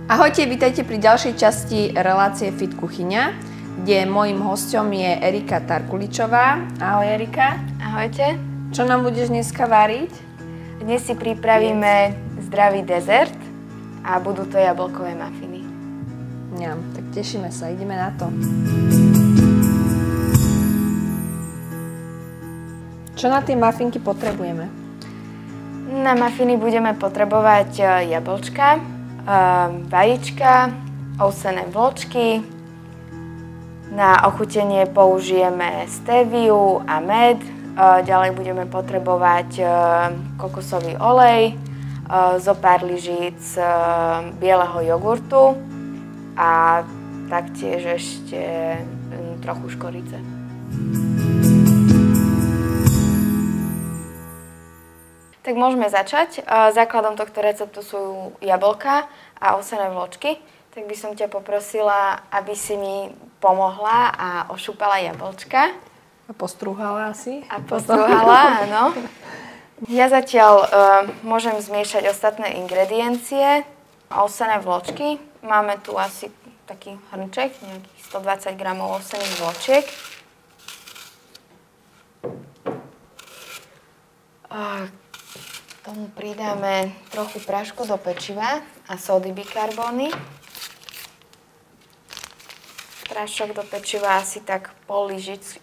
Ahojte, vítajte pri ďalšej časti relácie Fit Kuchyňa, kde mojím hosťom je Erika Tarkuličová. Ahoj Erika. Ahojte. Čo nám budeš dneska variť? Dnes si pripravíme zdravý dezert a budú to jablkové mafiny. Ja, tak tešíme sa, ideme na to. Čo na tie mafinky potrebujeme? Na mafiny budeme potrebovať jablčka, vajíčka, ovsené vločky. Na ochutenie použijeme steviu a med. Ďalej budeme potrebovať kokosový olej, zo pár lyžíc bieleho jogurtu a taktiež ešte trochu škorice. Tak môžeme začať. Základom tohto receptu sú jablká a ovsené vločky. Tak by som ťa poprosila, aby si mi pomohla a ošúpala jablčka. A postrúhala asi? A postrúhala, áno. Ja zatiaľ môžem zmiešať ostatné ingrediencie. Ovsené vločky. Máme tu asi taký hrnček, nejakých 120 gramov ovsených vločiek. K tomu pridáme trochu prášku do pečiva a sódy bikarbóny. Prášok do pečiva asi tak pol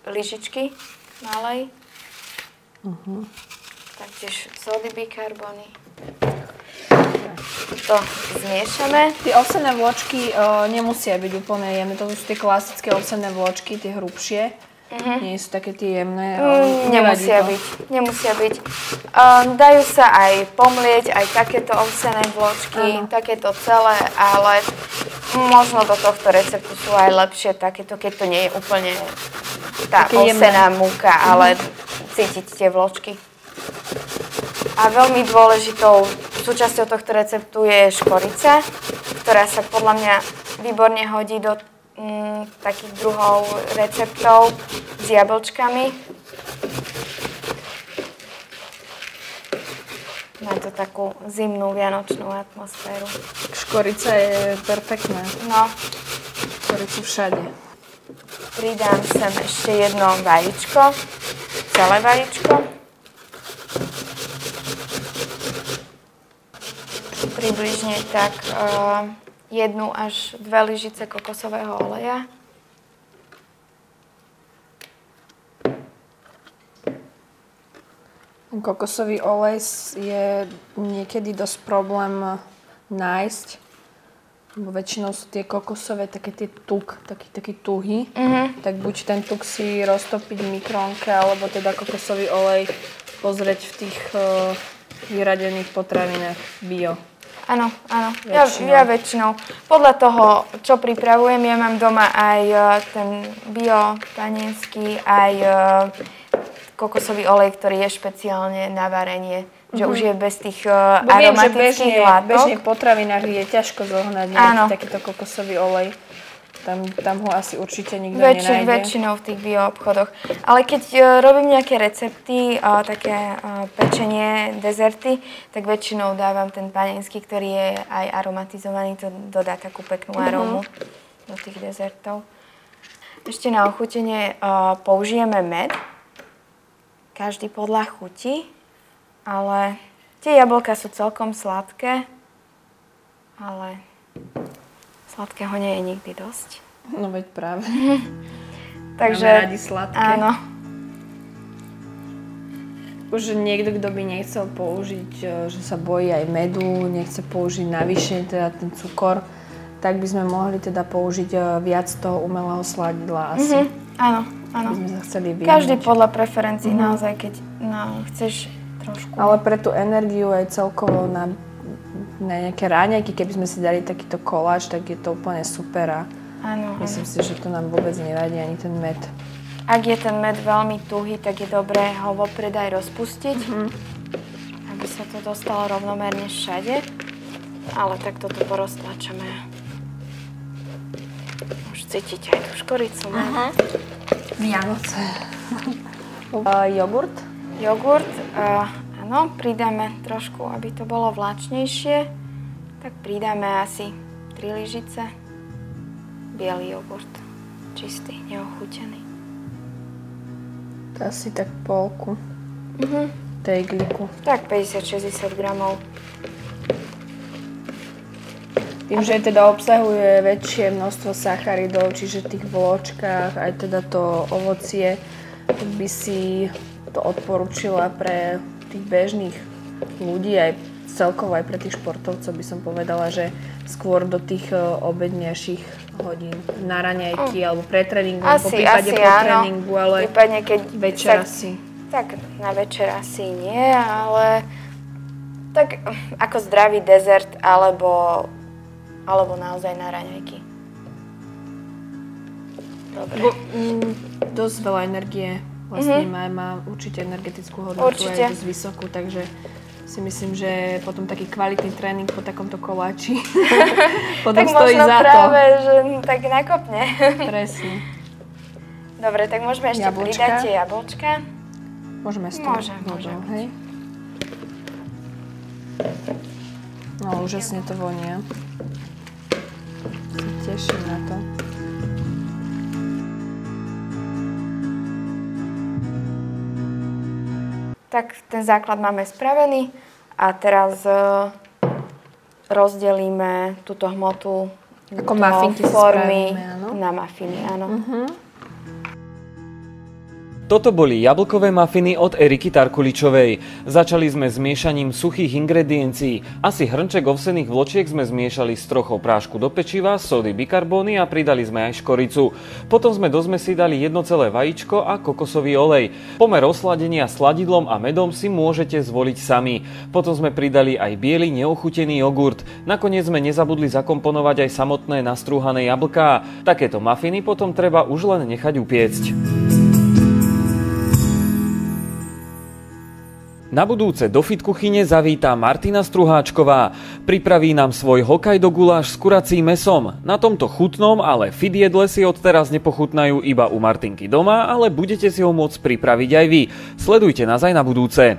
lyžičky malej. Taktiež sódy bikarbóny. To zmiešame. Tie ovsené vločky nemusia byť úplne jemné. To sú tie klasické ovsené vločky, tie hrubšie. Nie sú také tie jemné. Nemusia byť. Dajú sa aj pomlieť, aj takéto ovsené vločky, takéto celé, ale možno do tohto receptu sú aj lepšie takéto, keď to nie je úplne tá ovsená múka, ale cítiť tie vločky. A veľmi dôležitou súčasťou tohto receptu je škorica, ktorá sa podľa mňa výborne hodí do takých druhov receptov s jablčkami. Má to takú zimnú vianočnú atmosféru. Škorica je perfektná. No. Škoricu všade. Pridám sem ešte jedno vajíčko, celé vajíčko. Približne tak 1 až 2 lyžice kokosového oleja. Kokosový olej je niekedy dosť problém nájsť, lebo väčšinou sú tie kokosové taký tuhý, tak buď ten tuk si roztopiť v mikrónke, alebo teda kokosový olej pozrieť v tých vyradených potravinách bio. Áno, áno. Ja väčšinou. Podľa toho, čo pripravujem, ja mám doma aj ten bio panienský, aj kokosový olej, ktorý je špeciálne na varenie. Že už je bez tých aromatických látok. V bežných potravinách je ťažko zohnať nejaký takýto kokosový olej. Tam ho asi určite nikto nenájde. Väčšinou v tých bioobchodoch. Ale keď robím nejaké recepty, také pečenie, dezerty, tak väčšinou dávam ten panenský, ktorý je aj aromatizovaný. To dodá takú peknú arómu do tých dezertov. Ešte na ochutenie použijeme med. Každý podľa chuti. Ale tie jablká sú celkom sladké. Ale sladkého nie je nikdy dosť. No veď práve. Takže máme radi sladké. Áno. Už niekto, kto by nechcel použiť, že sa bojí aj medu, nechce použiť navyše teda ten cukor, tak by sme mohli teda použiť viac toho umelého sladidla asi. Áno, áno. By sme sa chceli vyhnúť. Každý podľa preferencií naozaj, keď chceš trošku. Ale pre tú energiu aj celkovo na nejaké ráňajky, keby sme si dali takýto koláč, tak je to úplne super a myslím si, že to nám vôbec nevadí ani ten med. Ak je ten med veľmi tuhý, tak je dobré ho vopred aj rozpustiť, aby sa to dostalo rovnomerne všade. Ale takto to poroztlačame. Už cítite aj tú škoricu. Vianoce. Jogurt? Jogurt, áno, pridáme trošku, aby to bolo vláčnejšie. Tak pridáme asi 3 lyžice. Bielý jogurt. Čistý, neochutený. To asi tak polku. Tejgliku. Tak 50-60 gramov. Tým, že teda obsahuje väčšie množstvo sacharidov, čiže v tých vločkách, aj teda to ovocie, tak by si to odporúčila pre tých bežných ľudí, aj celkovo aj pre tých športovcov by som povedala, že skôr do tých obednejších hodín na raňajky alebo pre tréningu, po prípade po tréningu, ale prípadne keď večer asi. Tak na večer asi nie, ale tak ako zdravý dezert alebo naozaj na raňajky. Dobre. Dosť veľa energie vlastne má určite energetickú hodnotu, aj dosť vysokú, takže si myslím, že potom taký kvalitný tréning po takomto koláči potom tak stojí za to. Tak možno práve, že tak nakopne. Presne. Dobre, tak môžeme ešte pridať tie jablčka. Môžeme s tom vodou, hej? No, úžasne to vonia. Sa teším na to. Tak ten základ máme spravený a teraz rozdelíme túto hmotu ako mafinky formy spravíme, na mafiny, áno. Toto boli jablkové mafiny od Eriky Tarkuličovej. Začali sme s miešaním suchých ingrediencií. Asi hrnček ovsených vločiek sme zmiešali s trochou prášku do pečiva, sódy bikarbóny a pridali sme aj škoricu. Potom sme do zmesi dali jedno celé vajíčko a kokosový olej. Pomer osladenia sladidlom a medom si môžete zvoliť sami. Potom sme pridali aj biely neochutený jogurt. Nakoniec sme nezabudli zakomponovať aj samotné nastrúhané jablká. Takéto mafiny potom treba už len nechať upiecť. Na budúce do Fit kuchyne zavítá Martina Struháčková. Pripraví nám svoj Hokkaido guláš s kuracím mäsom. Na tomto chutnom, ale fit jedle si odteraz nepochutnajú iba u Martinky doma, ale budete si ho môcť pripraviť aj vy. Sledujte nás aj na budúce.